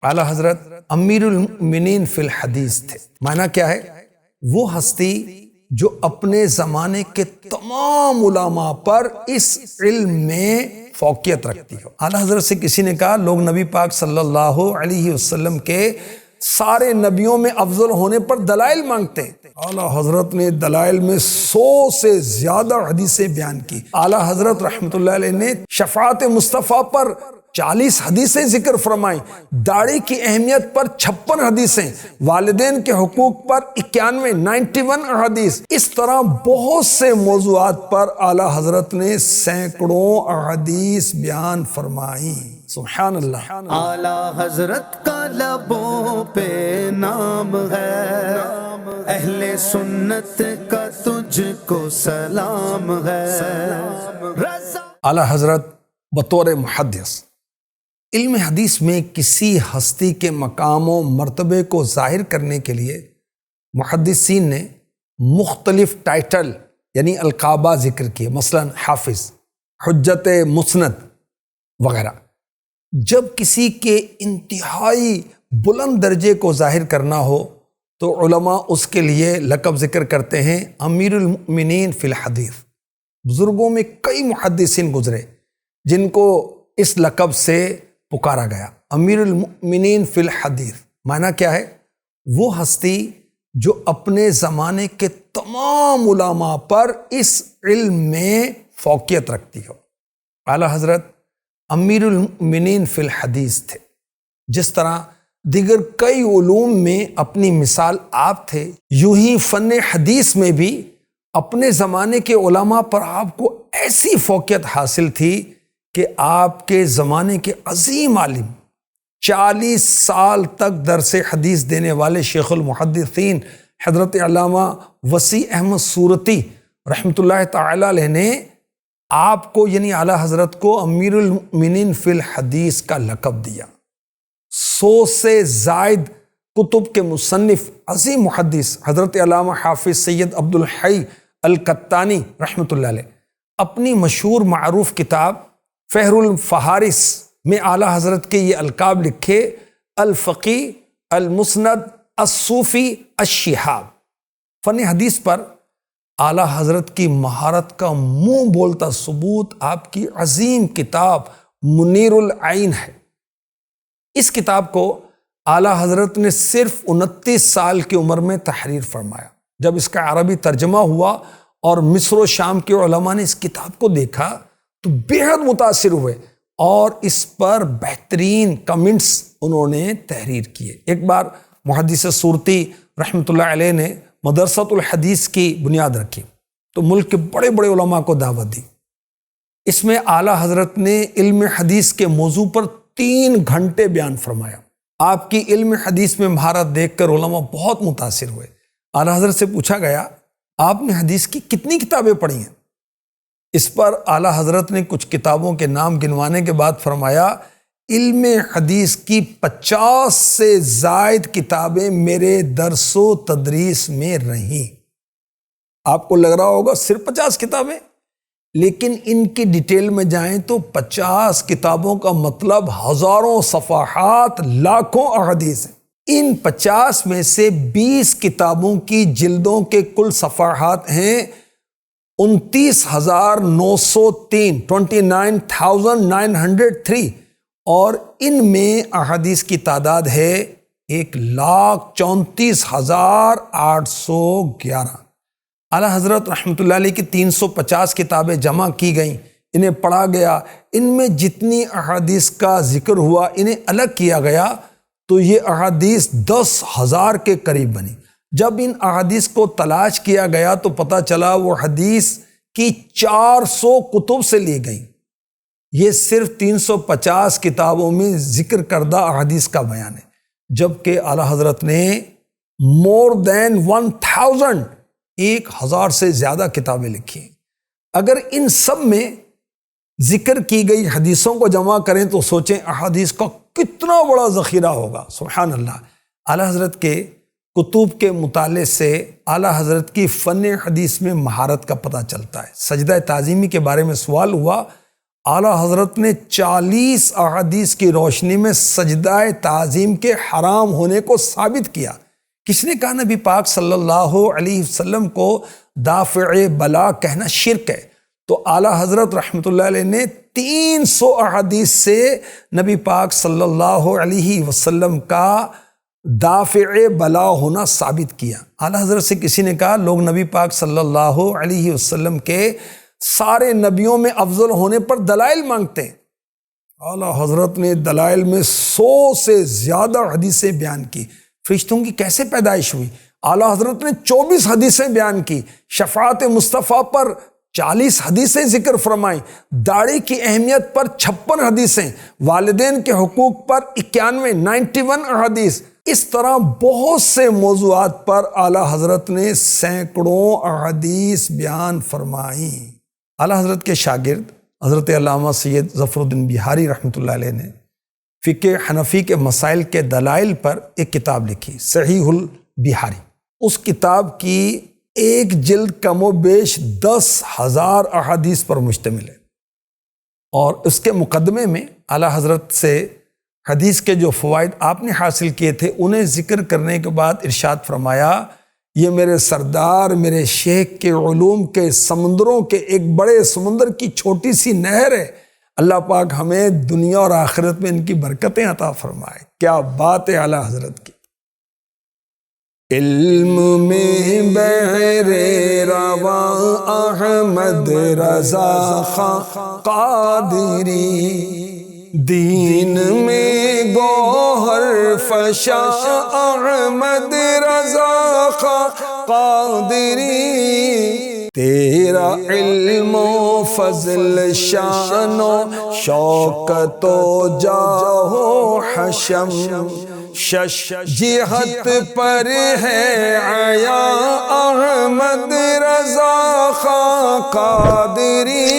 اعلیٰ حضرت امیر المؤمنین فی الحدیث تھے۔ معنی کیا ہے؟ وہ ہستی جو اپنے زمانے کے تمام علماء پر اس علم میں فوقیت رکھتی ہو۔ اعلیٰ حضرت سے کسی نے کہا لوگ نبی پاک صلی اللہ علیہ وسلم کے سارے نبیوں میں افضل ہونے پر دلائل مانگتے ہیں۔ اعلیٰ حضرت نے دلائل میں 100 سے زیادہ حدیثیں بیان کی۔ اعلیٰ حضرت رحمۃ اللہ علیہ نے شفاعت مصطفیٰ پر 40 حدیثیں ذکر فرمائیں، داڑھی کی اہمیت پر 56 حدیثیں، والدین کے حقوق پر 91 احادیث، اس طرح بہت سے موضوعات پر اعلیٰ حضرت نے سینکڑوں احادیث بیان فرمائیں۔ سبحان اللہ۔ اعلیٰ حضرت کا لبوں پہ نام ہے، اہل سنت کا تجھ کو سلام ہے۔ اعلیٰ حضرت بطور محدث علم حدیث میں کسی ہستی کے مقام و مرتبے کو ظاہر کرنے کے لیے محدثین نے مختلف ٹائٹل یعنی القابہ ذکر کیے، مثلا حافظ، حجت مسند وغیرہ۔ جب کسی کے انتہائی بلند درجے کو ظاہر کرنا ہو تو علماء اس کے لیے لقب ذکر کرتے ہیں امیر المؤمنین فی الحدیث۔ بزرگوں میں کئی محدثین گزرے جن کو اس لقب سے پکارا گیا، امیر المؤمنین فی الحدیث۔ معنی کیا ہے؟ وہ ہستی جو اپنے زمانے کے تمام علماء پر اس علم میں فوقیت رکھتی ہو۔ اعلیٰ حضرت امیر المؤمنین فی الحدیث تھے، جس طرح دیگر کئی علوم میں اپنی مثال آپ تھے، یوں ہی فن حدیث میں بھی اپنے زمانے کے علماء پر آپ کو ایسی فوقیت حاصل تھی کہ آپ کے زمانے کے عظیم عالم، 40 سال تک درس حدیث دینے والے شیخ المحدثین حضرت علامہ وسیع احمد صورتی رحمۃ اللہ تعالی علیہ نے آپ کو یعنی اعلیٰ حضرت کو امیر المؤمنین فی الحدیث کا لقب دیا۔ 100 سے زائد کتب کے مصنف عظیم محدث حضرت علامہ حافظ سید عبد الحی القطانی رحمۃ اللہ علیہ اپنی مشہور معروف کتاب فہر الفہارس میں اعلیٰ حضرت کے یہ القاب لکھے: الفقی، المسند، الصوفی، الشہاب۔ فن حدیث پر اعلیٰ حضرت کی مہارت کا منہ بولتا ثبوت آپ کی عظیم کتاب منیر العین ہے۔ اس کتاب کو اعلیٰ حضرت نے صرف 29 سال کی عمر میں تحریر فرمایا۔ جب اس کا عربی ترجمہ ہوا اور مصر و شام کے علماء نے اس کتاب کو دیکھا تو بیحد متاثر ہوئے اور اس پر بہترین کمنٹس انہوں نے تحریر کیے۔ ایک بار محدث صورتی رحمۃ اللہ علیہ نے مدرسۃ الحدیث کی بنیاد رکھی تو ملک کے بڑے بڑے علماء کو دعوت دی۔ اس میں اعلیٰ حضرت نے علم حدیث کے موضوع پر 3 گھنٹے بیان فرمایا۔ آپ کی علم حدیث میں مہارت دیکھ کر علماء بہت متاثر ہوئے۔ اعلیٰ حضرت سے پوچھا گیا آپ نے حدیث کی کتنی کتابیں پڑھی ہیں؟ اس پر اعلیٰ حضرت نے کچھ کتابوں کے نام گنوانے کے بعد فرمایا علم حدیث کی 50 سے زائد کتابیں میرے درس و تدریس میں رہیں۔ آپ کو لگ رہا ہوگا صرف 50 کتابیں، لیکن ان کی ڈیٹیل میں جائیں تو 50 کتابوں کا مطلب ہزاروں صفحات، لاکھوں احادیث ہیں۔ ان 50 میں سے 20 کتابوں کی جلدوں کے کل صفحات ہیں 29,903 29,903 اور ان میں احادیث کی تعداد ہے 1,34,811۔ اعلیٰ حضرت رحمۃ اللہ علیہ کی 350 کتابیں جمع کی گئیں، انہیں پڑھا گیا، ان میں جتنی احادیث کا ذکر ہوا انہیں الگ کیا گیا تو یہ احادیث 10,000 کے قریب بنی۔ جب ان احادیث کو تلاش کیا گیا تو پتہ چلا وہ حدیث کی 400 کتب سے لی گئی۔ یہ صرف 350 کتابوں میں ذکر کردہ احادیث کا بیان ہے، جبکہ اعلیٰ حضرت نے more than 1,000 سے زیادہ کتابیں لکھی ہیں۔ اگر ان سب میں ذکر کی گئی حدیثوں کو جمع کریں تو سوچیں احادیث کا کتنا بڑا ذخیرہ ہوگا۔ سبحان اللہ۔ اعلیٰ حضرت کے کتب کے مطالعے سے اعلیٰ حضرت کی فن حدیث میں مہارت کا پتہ چلتا ہے۔ سجدہ تعظیمی کے بارے میں سوال ہوا اعلیٰ حضرت نے 40 احادیث کی روشنی میں سجدہ تعظیم کے حرام ہونے کو ثابت کیا۔ کس نے کہا نبی پاک صلی اللہ علیہ وسلم کو دافع بلا کہنا شرک ہے؟ تو اعلیٰ حضرت رحمۃ اللہ علیہ نے 300 احادیث سے نبی پاک صلی اللہ علیہ وسلم کا دافع بلا ہونا ثابت کیا۔ اعلیٰ حضرت سے کسی نے کہا لوگ نبی پاک صلی اللہ علیہ وسلم کے سارے نبیوں میں افضل ہونے پر دلائل مانگتے ہیں۔ اعلیٰ حضرت نے دلائل میں 100 سے زیادہ حدیثیں بیان کی۔ فرشتوں کی کیسے پیدائش ہوئی؟ اعلیٰ حضرت نے 24 حدیثیں بیان کی۔ شفاعت مصطفیٰ پر 40 حدیثیں ذکر فرمائیں۔ داڑھی کی اہمیت پر 56 حدیثیں۔ والدین کے حقوق پر 91 احادیث۔ اس طرح بہت سے موضوعات پر اعلیٰ حضرت نے سینکڑوں احادیث بیان فرمائیں۔ اعلیٰ حضرت کے شاگرد حضرت علامہ سید ظفر الدین بہاری رحمۃ اللہ علیہ نے فقہ حنفی کے مسائل کے دلائل پر ایک کتاب لکھی، صحیح البہاری۔ اس کتاب کی ایک جلد کم و بیش 10,000 احادیث پر مشتمل ہے، اور اس کے مقدمے میں اعلیٰ حضرت سے حدیث کے جو فوائد آپ نے حاصل کیے تھے انہیں ذکر کرنے کے بعد ارشاد فرمایا، یہ میرے سردار میرے شیخ کے علوم کے سمندروں کے ایک بڑے سمندر کی چھوٹی سی نہر ہے۔ اللہ پاک ہمیں دنیا اور آخرت میں ان کی برکتیں عطا فرمائے۔ کیا بات ہے اعلیٰ حضرت کی۔ علم میں بحر رواں احمد رضا خاں قادری، دین میں گوہر فشا احمد رضا خاں قادری، تیرا علم و فضل شان و شوکت و جاہ و حشم، شش جہت پر ہے عیا احمد رضا خاں قادری،